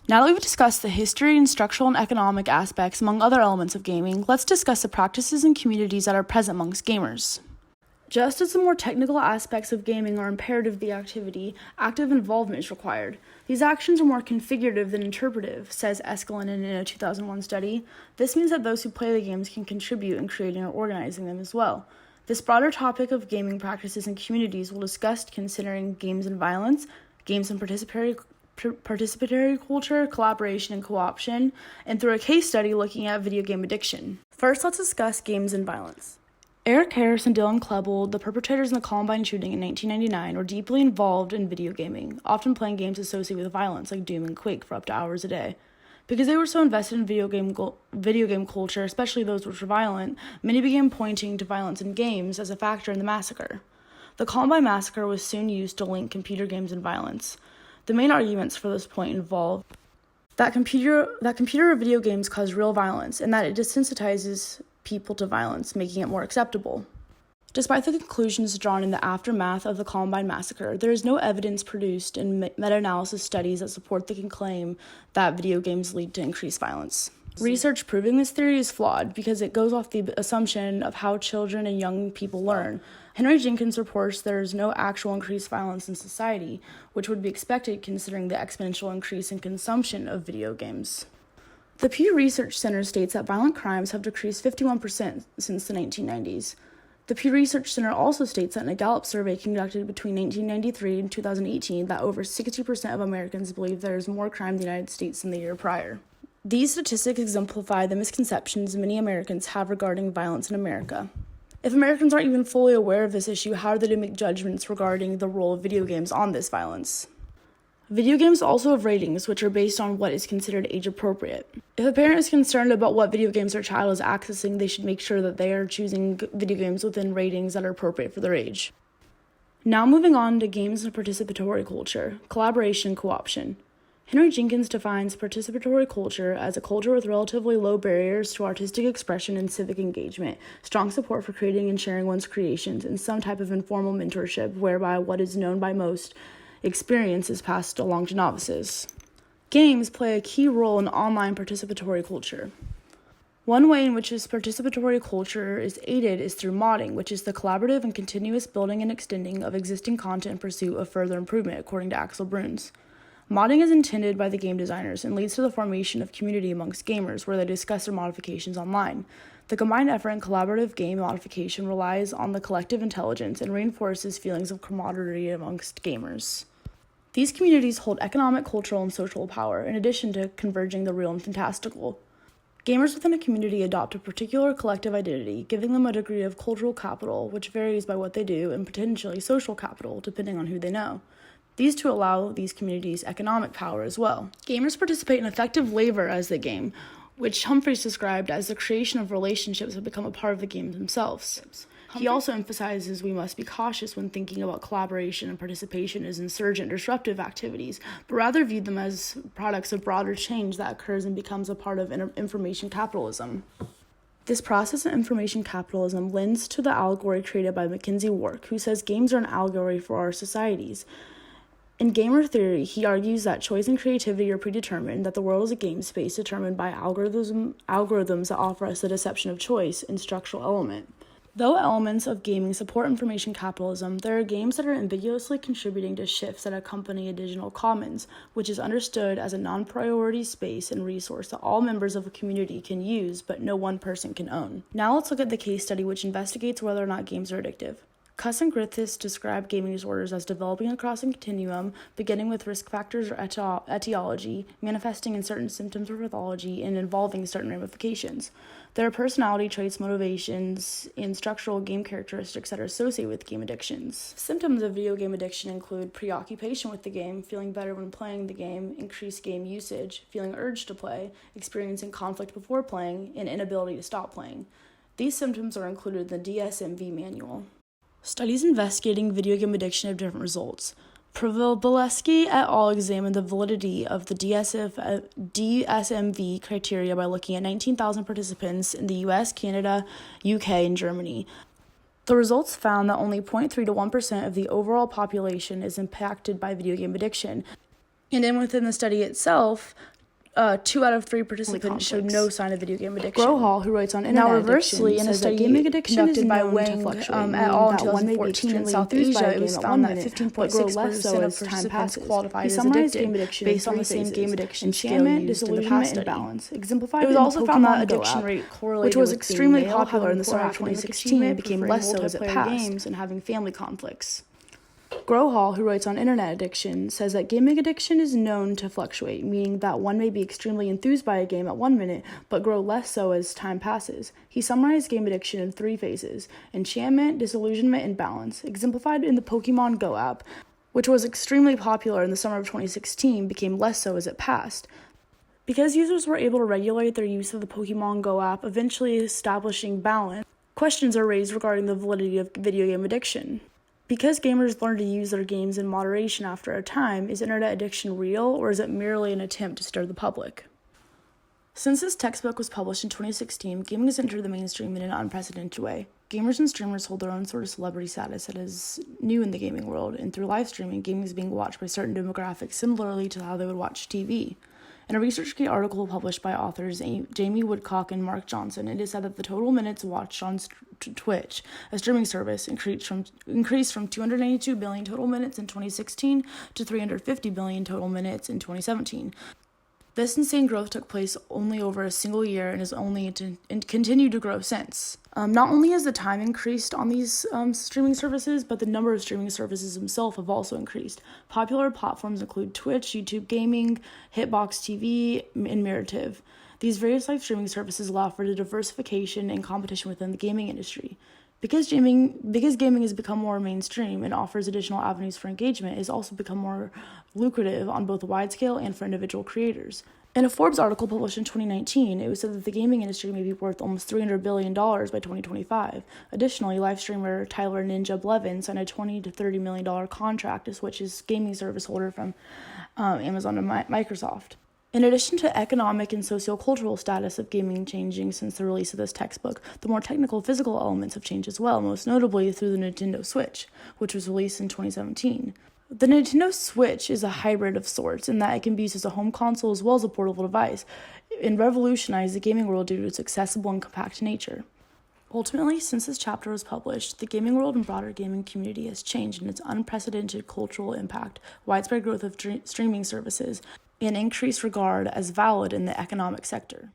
Now that we've discussed the history and structural and economic aspects among other elements of gaming, let's discuss the practices and communities that are present amongst gamers. Just as the more technical aspects of gaming are imperative to the activity, active involvement is required. These actions are more configurative than interpretive, says Eskelinen in a 2001 study. This means that those who play the games can contribute in creating or organizing them as well. This broader topic of gaming practices and communities will discuss considering games and violence, games and participatory culture, collaboration, and co-option, and through a case study looking at video game addiction. First, let's discuss games and violence. Eric Harris and Dylan Klebold, the perpetrators in the Columbine shooting in 1999, were deeply involved in video gaming, often playing games associated with violence like Doom and Quake for up to hours a day. Because they were so invested in video game culture, especially those which were violent, many began pointing to violence in games as a factor in the massacre. The Columbine massacre was soon used to link computer games and violence. The main arguments for this point involve that computer or video games cause real violence, and that it desensitizes people to violence, making it more acceptable. Despite the conclusions drawn in the aftermath of the Columbine massacre, there is no evidence produced in meta-analysis studies that support the claim that video games lead to increased violence. Research proving this theory is flawed because it goes off the assumption of how children and young people learn. Henry Jenkins reports there is no actual increased violence in society, which would be expected considering the exponential increase in consumption of video games. The Pew Research Center states that violent crimes have decreased 51% since the 1990s. The Pew Research Center also states that in a Gallup survey conducted between 1993 and 2018 that over 60% of Americans believe there is more crime in the United States than the year prior. These statistics exemplify the misconceptions many Americans have regarding violence in America. If Americans aren't even fully aware of this issue, how are they to make judgments regarding the role of video games on this violence? Video games also have ratings, which are based on what is considered age-appropriate. If a parent is concerned about what video games their child is accessing, they should make sure that they are choosing video games within ratings that are appropriate for their age. Now moving on to games and participatory culture, collaboration and co-option. Henry Jenkins defines participatory culture as a culture with relatively low barriers to artistic expression and civic engagement, strong support for creating and sharing one's creations, and some type of informal mentorship whereby what is known by most experience is passed along to novices. Games play a key role in online participatory culture. One way in which this participatory culture is aided is through modding, which is the collaborative and continuous building and extending of existing content in pursuit of further improvement, according to Axel Bruns. Modding is intended by the game designers and leads to the formation of community amongst gamers where they discuss their modifications online. The combined effort in collaborative game modification relies on the collective intelligence and reinforces feelings of camaraderie amongst gamers. These communities hold economic, cultural, and social power, in addition to converging the real and fantastical. Gamers within a community adopt a particular collective identity, giving them a degree of cultural capital, which varies by what they do, and potentially social capital, depending on who they know. These two allow these communities economic power as well. Gamers participate in effective labor as they game, which Humphreys described as the creation of relationships that become a part of the game themselves. He also emphasizes we must be cautious when thinking about collaboration and participation as insurgent, disruptive activities, but rather view them as products of broader change that occurs and becomes a part of information capitalism. This process of information capitalism lends to the allegory created by Mackenzie Wark, who says games are an allegory for our societies. In gamer theory, he argues that choice and creativity are predetermined, that the world is a game space determined by algorithms that offer us the deception of choice and structural element. Though elements of gaming support information capitalism, there are games that are ambiguously contributing to shifts that accompany a digital commons, which is understood as a non-priority space and resource that all members of a community can use, but no one person can own. Now let's look at the case study which investigates whether or not games are addictive. Cuss and Griffiths describe gaming disorders as developing across a continuum, beginning with risk factors or etiology, manifesting in certain symptoms or pathology, and involving certain ramifications. There are personality traits, motivations, and structural game characteristics that are associated with game addictions. Symptoms of video game addiction include preoccupation with the game, feeling better when playing the game, increased game usage, feeling urged to play, experiencing conflict before playing, and inability to stop playing. These symptoms are included in the DSM-V manual. Studies investigating video game addiction have different results. Provalesky et al. Examined the validity of the DSM-V criteria by looking at 19,000 participants in the US, Canada, UK, and Germany. The results found that only 0.3 to 1% of the overall population is impacted by video game addiction. And then within the study itself, 2 out of 3 participants showed no sign of video game addiction. Grohol, who writes on internet reversely, in a study conducted by Wang et al. in 2014 in South Asia, it was found that 15.6% of participants qualified as addicted based on the same game addiction enchantment, disillusionment, and balance. Exemplified it was also found that addiction rate correlated, which was extremely popular in the summer of 2016, and became less so as it passed, games and having family conflicts. Grohol, who writes on internet addiction, says that gaming addiction is known to fluctuate, meaning that one may be extremely enthused by a game at 1 minute, but grow less so as time passes. He summarized game addiction in 3 phases: enchantment, disillusionment, and balance, exemplified in the Pokemon Go app, which was extremely popular in the summer of 2016, became less so as it passed. Because users were able to regulate their use of the Pokemon Go app, eventually establishing balance, questions are raised regarding the validity of video game addiction. Because gamers learn to use their games in moderation after a time, is internet addiction real, or is it merely an attempt to stir the public? Since this textbook was published in 2016, gaming has entered the mainstream in an unprecedented way. Gamers and streamers hold their own sort of celebrity status that is new in the gaming world, and through live streaming, gaming is being watched by certain demographics similarly to how they would watch TV. In a ResearchGate article published by authors Jamie Woodcock and Mark Johnson, it is said that the total minutes watched on Twitch, a streaming service, increased from 292 billion total minutes in 2016 to 350 billion total minutes in 2017. This insane growth took place only over a single year and has only continued to grow since. Not only has the time increased on these streaming services, but the number of streaming services themselves have also increased. Popular platforms include Twitch, YouTube Gaming, Hitbox TV, and Merative. These various live streaming services allow for the diversification and competition within the gaming industry. Because gaming has become more mainstream and offers additional avenues for engagement, it has also become more lucrative on both a wide scale and for individual creators. In a Forbes article published in 2019, it was said that the gaming industry may be worth almost $300 billion by 2025. Additionally, live streamer Tyler Ninja Blevin signed a $20 to $30 million contract to switch his gaming service holder from Amazon to Microsoft. In addition to economic and sociocultural status of gaming changing since the release of this textbook, the more technical physical elements have changed as well, most notably through the Nintendo Switch, which was released in 2017. The Nintendo Switch is a hybrid of sorts in that it can be used as a home console as well as a portable device, and revolutionized the gaming world due to its accessible and compact nature. Ultimately, since this chapter was published, the gaming world and broader gaming community has changed in its unprecedented cultural impact, widespread growth of streaming services, and increased regard as valid in the economic sector.